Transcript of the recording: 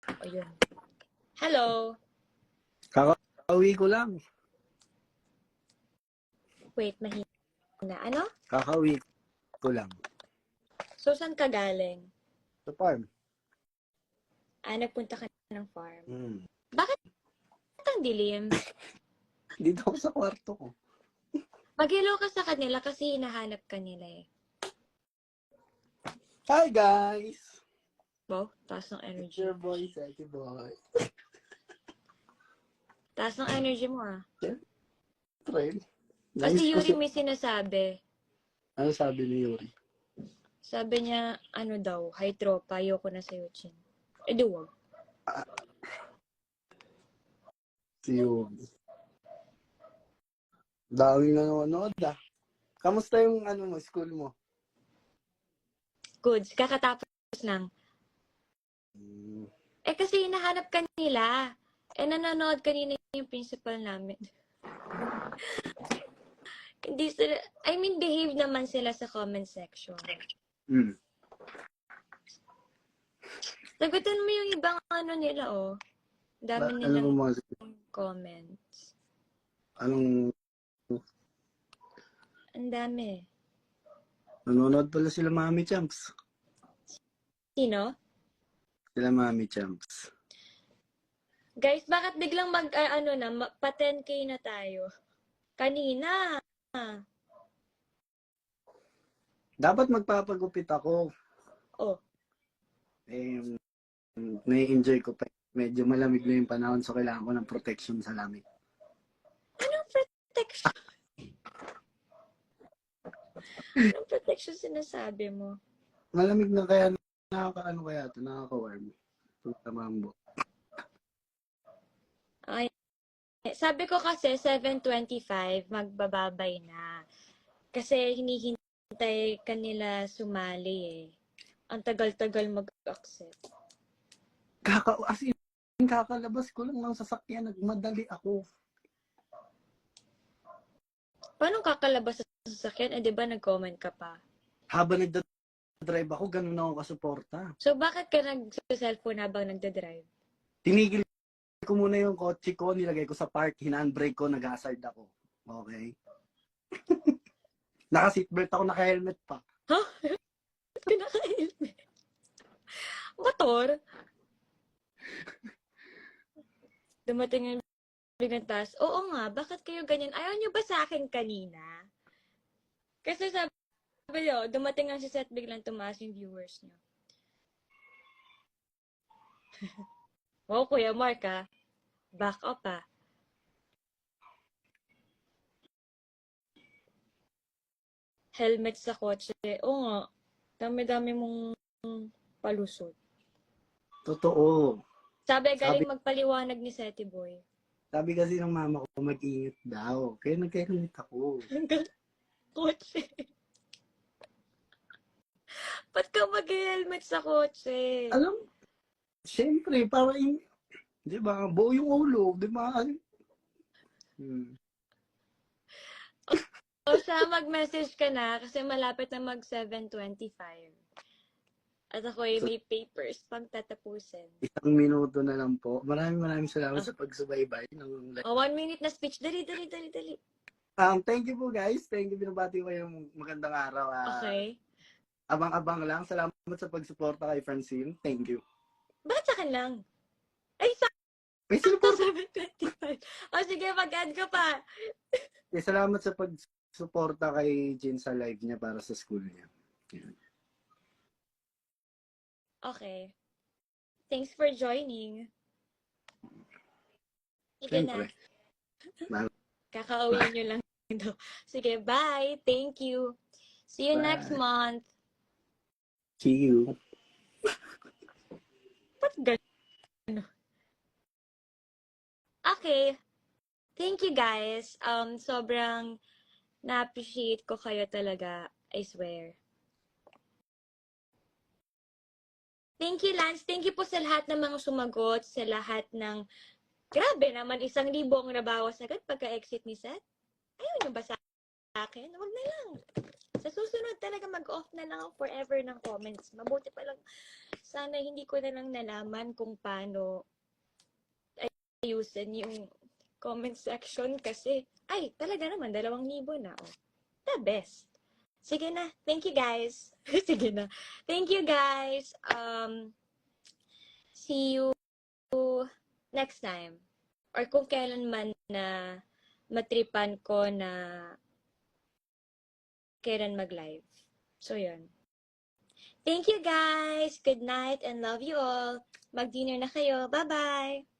Ayun. Hello. Kakauwi ko lang. Wait, mahina. Ano? Kakauwi ko lang. So, saan ka galing? Sa farm. Nagpunta ka ng farm. Bakit ang dilim? Dito ako sa kwarto ko. Mag-hello ka sa kanila kasi hinahanap ka nila eh. Hi guys! Wow, taas ng It's energy. your boy, Seki Boy. Taas ng energy mo ah. Trend. Kasi Yuri may sinasabi. Ano sabi ni Yuri? Sabi niya, ano daw, hi tropa, ayoko na sa'yo, Chin. Di wag. Si Yuri. Daming nanonood ah. Kamusta yung school mo? Goods, kakatapos lang. Kasi hinahanap ka nila. Nanonood kanina yung principal namin. Hindi sila, behave naman sila sa comment section. Sagutin mo yung ibang nila, oh. Dami nilang comments. Anong Ang dami. nanonood pala sila Mami Champs? Sino? Sila Mami Champs. Guys, bakit biglang pa 10K na tayo? Kanina. Dapat magpapagupit ako. Oh. Nai-enjoy ko pa. Medyo malamig na yung panahon so kailangan ko ng protection sa lamig. Anong protection? Anong protection sinasabi mo? Malamig na kaya nakaka-warm. Tamambo. Ay, sabi ko kasi 7:25 magbababay na. Kasi hinihintay kanila sumali eh. Ang tagal-tagal mag-accept. Kakalabas ko lang ng sasakyan, nagmadali ako. Paano kakalabas sa sasakyan? Di ba nag-comment ka pa? Habang nagdadrive ako, ganun ako kasuporta. So, bakit ka nag-cellphone habang nagdadrive? Tinigil ko muna yung kotse ko, nilagay ko sa park, hinandbrake ko, nag-hazard ako. Okay? Naka-seatbelt ako, naka-helmet pa. Huh? Naka-helmet? Motor? Dumating yung biglang taas. Oo nga, bakit kayo ganyan? Ayaw nyo ba sa akin kanina? Kasi sabi nyo, dumating ang si Seth, biglang tumaas yung viewers nyo. Wow, Kuya Mark ah. Back up ah. Helmet sa kotse. Oo nga. Dami-dami mong palusot. Totoo. Sabi galing magpaliwanag ni Seti Boy. Sabi kasi ng mama ko, mag-ingat daw. Kaya nag-helmet ako. Hanggang kotse. Ba't ka mag-helmet sa kotse? Alam, siyempre, para yung, di ba, buo yung ulo, di ba? O siya, mag-message ka na kasi malapit na mag 7:25. At ako ay may papers pang tatapusin. 1 minuto na lang po. Maraming salamat sa pagsubaybay. 1 minute na speech. Dali. Thank you po guys. Thank you. Binabati ko yung magandang araw. Okay. Abang-abang lang. Salamat sa pagsuporta kay Francine. Thank you. Bakit sa akin lang? Ay, May support. 7:25. O sige, mag-add ka pa. Salamat sa pagsuporta kay Jin sa live niya para sa school niya. Yan. Okay. Thanks for joining. Sige Siyempre. na. Kakauwi nyo lang daw. Sige, bye. Thank you. See you next month. See you. Ba't gano'n? Okay. Thank you guys. Sobrang na-appreciate ko kayo talaga. I swear. Thank you, Lance. Thank you po sa lahat ng mga sumagot, sa lahat ng... Grabe naman, 1,000 ang nabawas agad pagka-exit ni Seth. Ayaw nyo ba sa akin? Huwag na lang. Sa susunod talaga mag-off na lang ako forever ng comments. Mabuti pa lang, sana hindi ko na lang nalaman kung paano ayusin yung comment section kasi, ay, talaga naman, 2,000 na. Oh. The best. Sige na. Thank you, guys. Sige na. Thank you, guys. See you next time. Or kung kailan man na matripan ko na kailan mag-live. So, yun. Thank you, guys. Good night and love you all. Mag-dinner na kayo. Bye-bye.